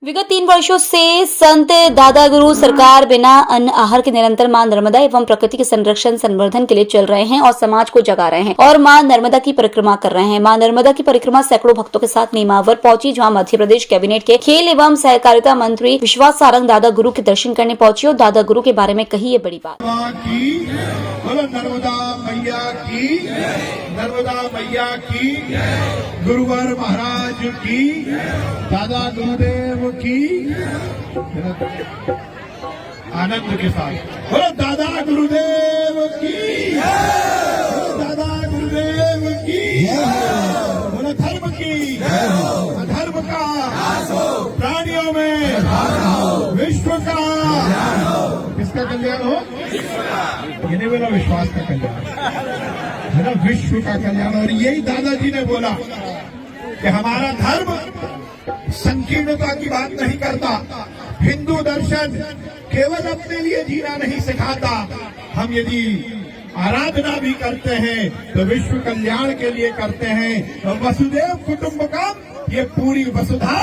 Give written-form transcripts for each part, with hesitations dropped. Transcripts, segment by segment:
विगत 3 वर्षों से संत दादा गुरु सरकार बिना अन्न आहार के निरंतर मां नर्मदा एवं प्रकृति के संरक्षण संवर्धन के लिए चल रहे हैं और समाज को जगा रहे हैं और मां नर्मदा की परिक्रमा कर रहे हैं। मां नर्मदा की परिक्रमा सैकड़ों भक्तों के साथ नीमावर पहुंची, जहां मध्य प्रदेश कैबिनेट के खेल एवं सहकारिता मंत्री विश्वास सारंग दादा गुरु के दर्शन करने पहुंचे और दादा गुरु के बारे में कही ये बड़ी बात। नर्मदा मैया की, गुरुवर महाराज की, दादा गुरुदेव की, आनंद के साथ बोलो दादा गुरुदेव की, दादा गुरुदेव की, बोलो धर्म की, अधर्म का, प्राणियों में विश्व का, किसका कल्याण हो? ये नहीं बोला विश्वास का कल्याण, है ना, विश्व का कल्याण। और यही दादाजी ने बोला कि हमारा धर्म संकीर्णता की बात नहीं करता, हिंदू दर्शन केवल अपने लिए जीना नहीं सिखाता। हम यदि आराधना भी करते हैं तो विश्व कल्याण के लिए करते हैं। तो वसुदेव कुटुंबकम, ये पूरी वसुधा,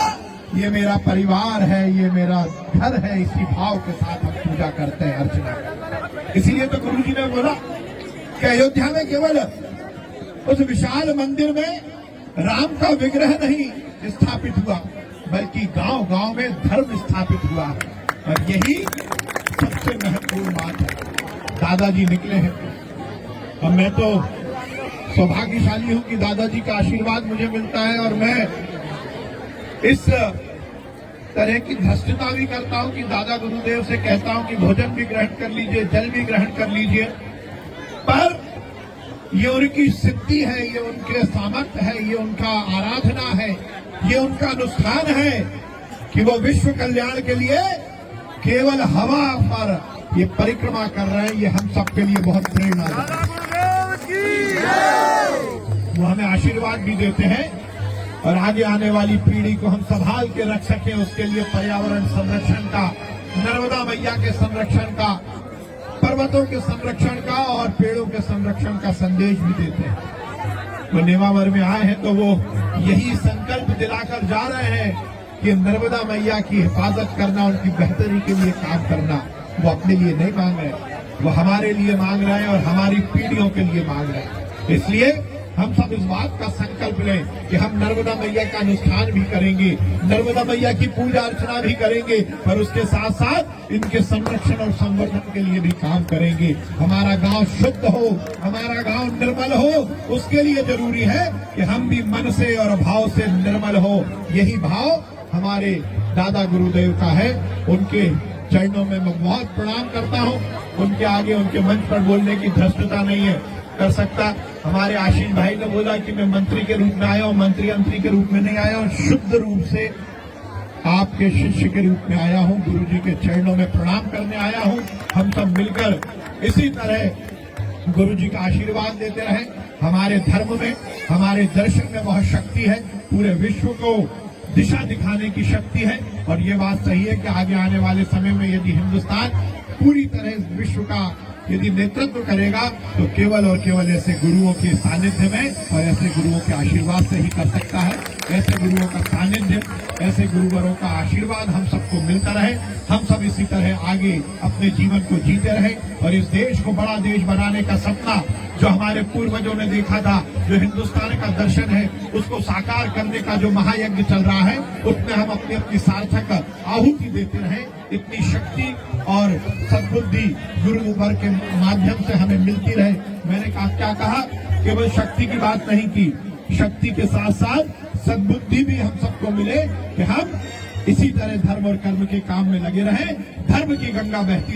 ये मेरा परिवार है, ये मेरा घर है, इसी भाव के साथ हम पूजा करते हैं, अर्चना करते हैं। इसीलिए तो गुरु जी ने बोला कि अयोध्या में केवल उस विशाल मंदिर में राम का विग्रह नहीं स्थापित हुआ, बल्कि गांव गांव में धर्म स्थापित हुआ। और यही सबसे महत्वपूर्ण बात है। दादाजी निकले हैं और मैं तो सौभाग्यशाली हूं कि दादाजी का आशीर्वाद मुझे मिलता है और मैं इस तरह की धृष्टता भी करता हूं कि दादा गुरुदेव से कहता हूं कि भोजन भी ग्रहण कर लीजिए, जल भी ग्रहण कर लीजिए। पर ये उनकी सिद्धि है, ये उनके सामर्थ्य है, ये उनका आराधना है, ये उनका अनुष्ठान है कि वो विश्व कल्याण के लिए केवल हवा पर ये परिक्रमा कर रहे हैं। ये हम सबके लिए बहुत प्रेरणादायक है। वो हमें आशीर्वाद भी देते हैं और आगे आने वाली पीढ़ी को हम संभाल के रख सकें, उसके लिए पर्यावरण संरक्षण का, नर्मदा मैया के संरक्षण का, पर्वतों के संरक्षण का और पेड़ों के संरक्षण का संदेश भी देते हैं। वो नेमावर में आए हैं तो वो यही संकल्प दिलाकर जा रहे हैं कि नर्मदा मैया की हिफाजत करना, उनकी बेहतरी के लिए काम करना। वो अपने लिए नहीं मांग रहे, वो हमारे लिए मांग रहे हैं और हमारी पीढ़ियों के लिए मांग रहे हैं। इसलिए हम सब इस बात का संकल्प लें कि हम नर्मदा मैया का अनुष्ठान भी करेंगे, नर्मदा मैया की पूजा अर्चना भी करेंगे, पर उसके साथ साथ इनके संरक्षण और संवर्धन के लिए भी काम करेंगे। हमारा गांव शुद्ध हो, हमारा गांव निर्मल हो, उसके लिए जरूरी है कि हम भी मन से और भाव से निर्मल हो। यही भाव हमारे दादा गुरुदेव का है। उनके चरणों में मैं बहुत प्रणाम करता हूँ। उनके आगे, उनके मंच पर बोलने की धृष्टता नहीं है कर सकता। हमारे आशीष भाई ने बोला कि मैं मंत्री के रूप में आया हूं, मंत्री के रूप में नहीं आया हूं, शुद्ध रूप से आपके शिष्य के रूप में आया हूं, गुरु जी के चरणों में प्रणाम करने आया हूं। हम सब मिलकर इसी तरह गुरु जी का आशीर्वाद देते रहें। हमारे धर्म में, हमारे दर्शन में बहुत शक्ति है, पूरे विश्व को दिशा दिखाने की शक्ति है। और ये बात सही है कि आगे आने वाले समय में यदि हिंदुस्तान पूरी तरह विश्व का यदि नेतृत्व करेगा तो केवल और केवल ऐसे गुरुओं के सानिध्य में और ऐसे गुरुओं के आशीर्वाद से ही कर सकता है। ऐसे गुरुओं का सानिध्य, ऐसे गुरुवरों का आशीर्वाद हम सबको मिलता रहे। हम सब इसी तरह आगे अपने जीवन को जीते रहे और इस देश को बड़ा देश बनाने का सपना जो हमारे पूर्वजों ने देखा था, जो हिंदुस्तान का दर्शन है, उसको साकार करने का जो महायज्ञ चल रहा है, उसमें हम अपनी अपनी सार्थक आहुति देते रहे। इतनी शक्ति और सद्बुद्धि गुरुवर के माध्यम से हमें मिलती रहे। मैंने क्या कहा, केवल शक्ति की बात नहीं की, शक्ति के साथ साथ सद्बुद्धि भी हम सबको मिले कि हम इसी तरह धर्म और कर्म के काम में लगे रहें। धर्म की गंगा बहती